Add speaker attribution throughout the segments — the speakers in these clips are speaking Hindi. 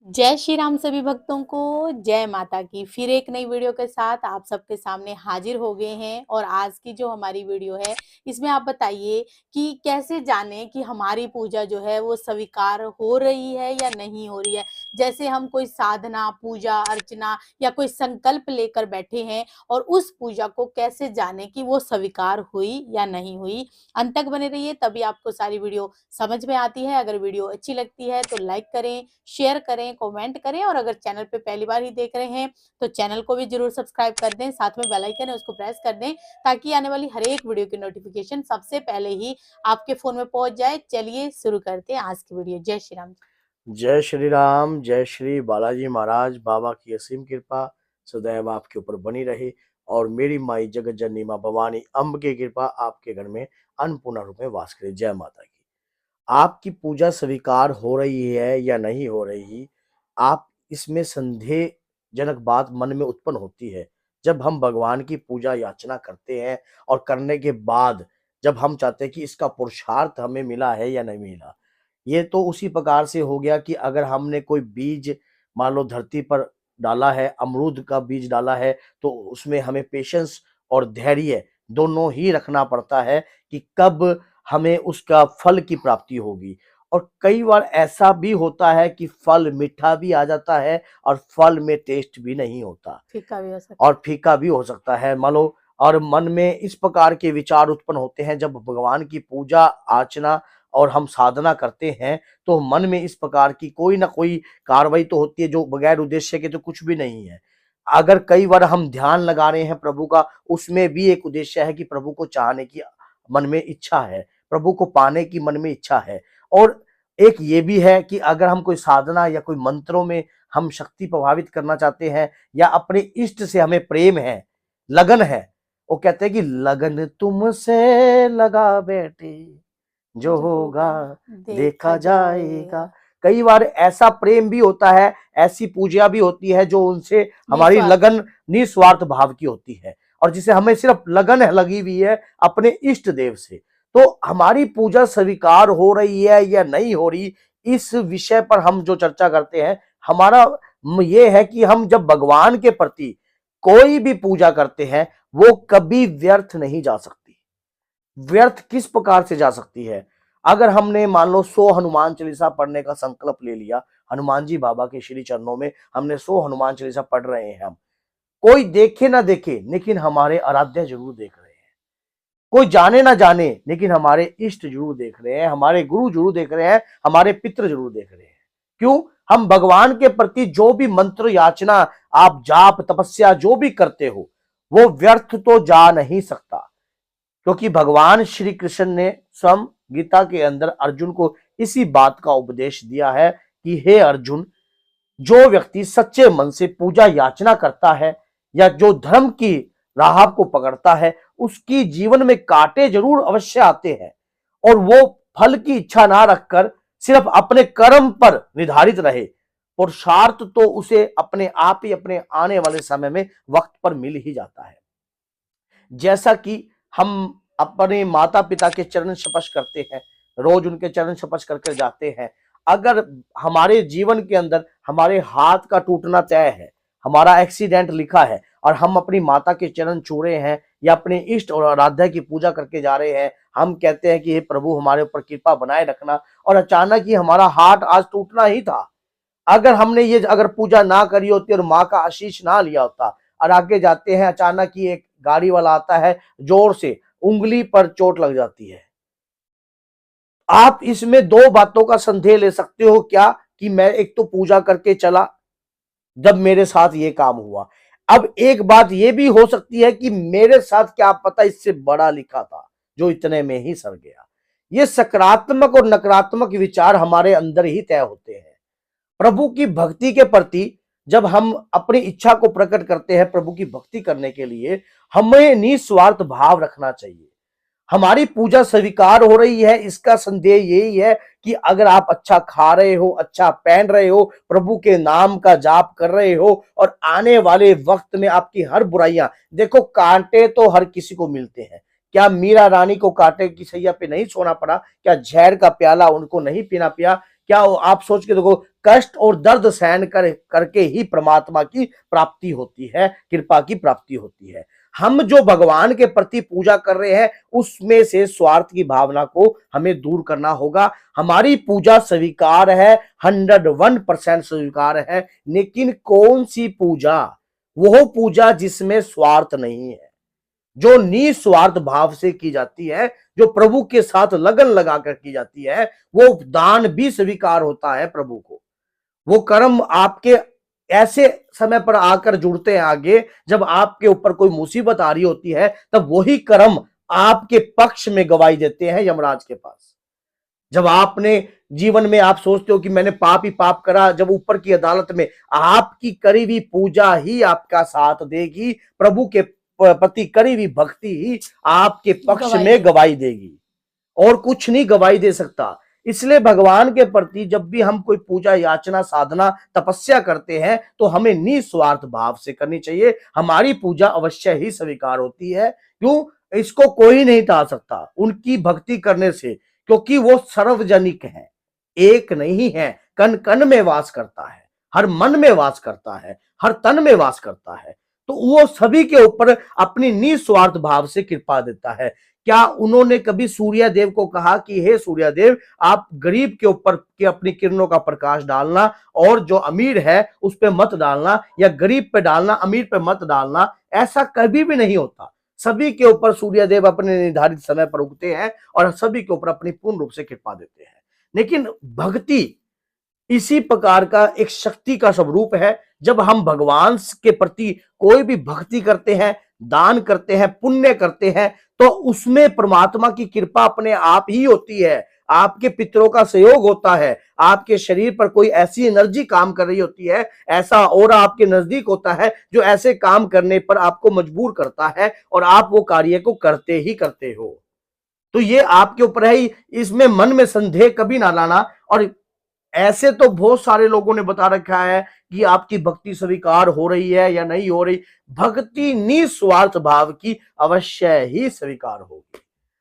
Speaker 1: जय श्री राम सभी भक्तों को, जय माता की। फिर एक नई वीडियो के साथ आप सबके सामने हाजिर हो गए हैं। और आज की जो हमारी वीडियो है, इसमें आप बताइए कि कैसे जानें कि हमारी पूजा जो है वो स्वीकार हो रही है या नहीं हो रही है। जैसे हम कोई साधना, पूजा अर्चना या कोई संकल्प लेकर बैठे हैं, और उस पूजा को कैसे जानें कि वो स्वीकार हुई या नहीं हुई। अंत तक बने रहिए, तभी आपको सारी वीडियो समझ में आती है। अगर वीडियो अच्छी लगती है तो लाइक करें, शेयर करें, कमेंट करें, और अगर चैनल पे पहली बार ही देख रहे हैं तो चैनल को भी जरूर सब्सक्राइब कर दें। साथ में बेल आइकन है उसको प्रेस कर दें, ताकि आने वाली हर एक वीडियो की नोटिफिकेशन सबसे पहले ही आपके फोन में पहुंच जाए। चलिए शुरू करते हैं आज की वीडियो। जय श्री राम।
Speaker 2: जय श्री राम। जय श्री बालाजी महाराज। बाबा की असीम कृपा सदैव आपके ऊपर बनी रहे और मेरी माई जगत जननी माँ भवानी अम्ब की कृपा आपके घर में अन्नपूर्णा रूप में वास करे। जय माता की। आपकी पूजा स्वीकार हो रही है या नहीं हो रही, आप इसमें संदेहजनक बात मन में उत्पन्न होती है जब हम भगवान की पूजा याचना करते हैं और करने के बाद जब हम चाहते हैं कि इसका पुरुषार्थ हमें मिला है या नहीं मिला। ये तो उसी प्रकार से हो गया कि अगर हमने कोई बीज मान लो धरती पर डाला है, अमरूद का बीज डाला है, तो उसमें हमें पेशेंस और धैर्य दोनों ही रखना पड़ता है कि कब हमें उसका फल की प्राप्ति होगी। और कई बार ऐसा भी होता है कि फल मीठा भी आ जाता है और फल में टेस्ट भी नहीं होता
Speaker 1: फीका भी हो सकता
Speaker 2: और फीका भी हो सकता है मान लो। और मन में इस प्रकार के विचार उत्पन्न होते हैं जब भगवान की पूजा अर्चना और हम साधना करते हैं, तो मन में इस प्रकार की कोई ना कोई कार्रवाई तो होती है जो बगैर उद्देश्य के तो कुछ भी नहीं है। अगर कई बार हम ध्यान लगा रहे हैं प्रभु का, उसमें भी एक उद्देश्य है कि प्रभु को चाहने की मन में इच्छा है, प्रभु को पाने की मन में इच्छा है। और एक ये भी है कि अगर हम कोई साधना या कोई मंत्रों में हम शक्ति प्रभावित करना चाहते हैं या अपने इष्ट से हमें प्रेम है, लगन है, वो कहते हैं कि लगन तुमसे लगा बैठे, जो
Speaker 1: जो
Speaker 2: होगा
Speaker 1: होगा
Speaker 2: देखा
Speaker 1: देखा
Speaker 2: जाएगा।
Speaker 1: जाएगा।
Speaker 2: कई बार ऐसा प्रेम भी होता है, ऐसी पूजा भी होती है जो उनसे हमारी
Speaker 1: निस्वार्थ।
Speaker 2: लगन निस्वार्थ भाव की होती है और जिसे हमें सिर्फ लगन है लगी हुई है अपने इष्ट देव से। तो हमारी पूजा स्वीकार हो रही है या नहीं हो रही, इस विषय पर हम जो चर्चा करते हैं, हमारा ये है कि हम जब भगवान के प्रति कोई भी पूजा करते हैं, वो कभी व्यर्थ नहीं जा सकती। व्यर्थ किस प्रकार से जा सकती है? अगर हमने मान लो 100 हनुमान चालीसा पढ़ने का संकल्प ले लिया, हनुमान जी बाबा के श्री चरणों में हमने 100 हनुमान चालीसा पढ़ रहे हैं हम, कोई देखे ना देखे लेकिन हमारे आराध्य जरूर देख रहे हैं, कोई जाने ना जाने लेकिन हमारे इष्ट जरूर देख रहे हैं, हमारे गुरु जरूर देख रहे हैं, हमारे पितृ जरूर देख रहे हैं। क्यों? हम भगवान के प्रति जो भी मंत्र याचना, आप जाप तपस्या जो भी करते हो, वो व्यर्थ तो जा नहीं सकता। क्योंकि भगवान श्री कृष्ण ने स्वयं गीता के अंदर अर्जुन को इसी बात का उपदेश दिया है कि हे अर्जुन, जो व्यक्ति सच्चे मन से पूजा याचना करता है या जो धर्म की राह को पकड़ता है, उसकी जीवन में कांटे जरूर अवश्य आते हैं और वो फल की इच्छा ना रखकर सिर्फ अपने कर्म पर निर्धारित रहे, पुरुषार्थ तो उसे अपने आप ही अपने आने वाले समय में वक्त पर मिल ही जाता है। जैसा कि हम अपने माता पिता के चरण स्पर्श करते हैं, रोज उनके चरण स्पर्श करके जाते हैं। अगर हमारे जीवन के अंदर हमारे हाथ का टूटना तय है, हमारा एक्सीडेंट लिखा है और हम अपनी माता के चरण छू रहे हैं या अपने इष्ट और आराध्या की पूजा करके जा रहे हैं, हम कहते हैं कि हे प्रभु हमारे ऊपर कृपा बनाए रखना, और अचानक ही हमारा हाथ आज टूटना ही था। अगर हमने ये अगर पूजा ना करी होती और माँ का आशीष ना लिया होता, और आगे जाते हैं अचानक ही एक गाड़ी वाला आता है, जोर से उंगली पर चोट लग जाती है। आप इसमें दो बातों का संदेह ले सकते हो, क्या कि मैं एक तो पूजा करके चला जब मेरे साथ ये काम हुआ, अब एक बात ये भी हो सकती है कि मेरे साथ क्या पता इससे बड़ा लिखा था जो इतने में ही सर गया। ये सकारात्मक और नकारात्मक विचार हमारे अंदर ही तय होते हैं। प्रभु की भक्ति के प्रति जब हम अपनी इच्छा को प्रकट करते हैं, प्रभु की भक्ति करने के लिए हमें निस्वार्थ भाव रखना चाहिए। हमारी पूजा स्वीकार हो रही है, इसका संदेह यही है कि अगर आप अच्छा खा रहे हो, अच्छा पहन रहे हो, प्रभु के नाम का जाप कर रहे हो और आने वाले वक्त में आपकी हर बुराइयां, देखो कांटे तो हर किसी को मिलते हैं। क्या मीरा रानी को कांटे की सैया पे नहीं सोना पड़ा? क्या जहर का प्याला उनको नहीं पीना पिया? क्या आप सोच के देखो, कष्ट और दर्द सहन करके ही परमात्मा की प्राप्ति होती है, कृपा की प्राप्ति होती है। हम जो भगवान के प्रति पूजा कर रहे हैं उसमें से स्वार्थ की भावना को हमें दूर करना होगा। हमारी पूजा स्वीकार है, 101% स्वीकार है, लेकिन कौन सी पूजा? वो पूजा जिसमें स्वार्थ नहीं है, जो निस्वार्थ भाव से की जाती है, जो प्रभु के साथ लगन लगाकर की जाती है, वो दान भी स्वीकार होता है प्रभु को। वो कर्म आपके ऐसे समय पर आकर जुड़ते हैं आगे, जब आपके ऊपर कोई मुसीबत आ रही होती है, तब वही कर्म आपके पक्ष में गवाही देते हैं यमराज के पास। जब आपने जीवन में आप सोचते हो कि मैंने पाप ही पाप करा, जब ऊपर की अदालत में आपकी करी हुई पूजा ही आपका साथ देगी, प्रभु के प्रति करी हुई भक्ति ही आपके पक्ष में गवाही देगी, और कुछ नहीं गवाही दे सकता। इसलिए भगवान के प्रति जब भी हम कोई पूजा याचना साधना तपस्या करते हैं तो हमें निस्वार्थ भाव से करनी चाहिए। हमारी पूजा अवश्य ही स्वीकार होती है। क्यों? इसको कोई नहीं टाल सकता उनकी भक्ति करने से, क्योंकि वो सार्वजनिक है, एक नहीं है, कण कण में वास करता है, हर मन में वास करता है, हर तन में वास करता है। तो वो सभी के ऊपर अपनी निस्वार्थ भाव से कृपा देता है। क्या उन्होंने कभी सूर्यदेव को कहा कि हे सूर्यदेव, आप गरीब के ऊपर के अपनी किरणों का प्रकाश डालना, और जो अमीर है उस पे मत डालना, या गरीब पे डालना, अमीर पे मत डालना? ऐसा कभी भी नहीं होता। सभी के ऊपर सूर्यदेव अपने निर्धारित समय पर उगते हैं और सभी के ऊपर अपनी पूर्ण रूप से कृपा देते हैं। लेकिन भक्ति इसी प्रकार का एक शक्ति का स्वरूप है। जब हम भगवान के प्रति कोई भी भक्ति करते हैं, दान करते हैं, पुण्य करते हैं, तो उसमें परमात्मा की कृपा अपने आप ही होती है। आपके पितरों का सहयोग होता है, आपके शरीर पर कोई ऐसी एनर्जी काम कर रही होती है, ऐसा ऑरा आपके नजदीक होता है जो ऐसे काम करने पर आपको मजबूर करता है, और आप वो कार्य को करते ही करते हो। तो ये आपके ऊपर है ही, इसमें मन में संदेह कभी ना लाना। और ऐसे तो बहुत सारे लोगों ने बता रखा है कि आपकी भक्ति स्वीकार हो रही है या नहीं हो रही। भक्ति निस्वार्थ भाव की अवश्य ही स्वीकार होगी,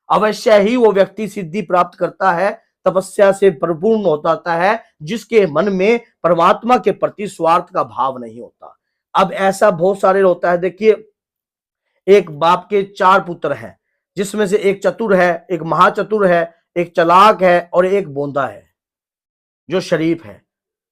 Speaker 2: अवश्य ही वो व्यक्ति सिद्धि प्राप्त करता है, तपस्या से परिपूर्ण होता है, जिसके मन में परमात्मा के प्रति स्वार्थ का भाव नहीं होता। अब ऐसा बहुत सारे होता है। देखिए, एक बाप के 4 पुत्र हैं, जिसमें से एक चतुर है, एक महाचतुर है, एक चालाक है, और एक बोंदा है जो शरीफ है।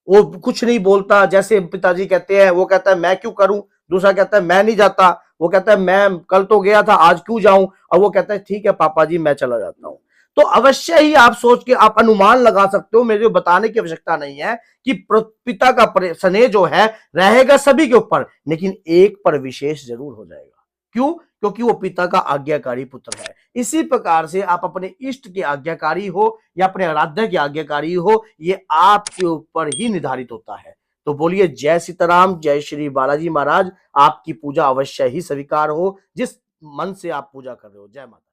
Speaker 2: वो कुछ नहीं बोलता, जैसे पिताजी कहते हैं वो कहता है मैं क्यों करूं, दूसरा कहता है मैं नहीं जाता, वो कहता है मैं कल तो गया था आज क्यों जाऊं, और वो कहता है ठीक है पापा जी मैं चला जाता हूं। तो अवश्य ही आप सोच के आप अनुमान लगा सकते हो, मेरे बताने की आवश्यकता नहीं है कि पिता का स्नेह जो है रहेगा सभी के ऊपर, लेकिन एक पर विशेष जरूर हो जाएगा। क्यों? क्योंकि वो पिता का आज्ञाकारी पुत्र है। इसी प्रकार से आप अपने इष्ट के आज्ञाकारी हो या अपने आराध्य के आज्ञाकारी हो, ये आपके ऊपर ही निर्धारित होता है। तो बोलिए जय सीताराम, जय श्री बालाजी महाराज। आपकी पूजा अवश्य ही स्वीकार हो, जिस मन से आप पूजा कर रहे हो। जय माता।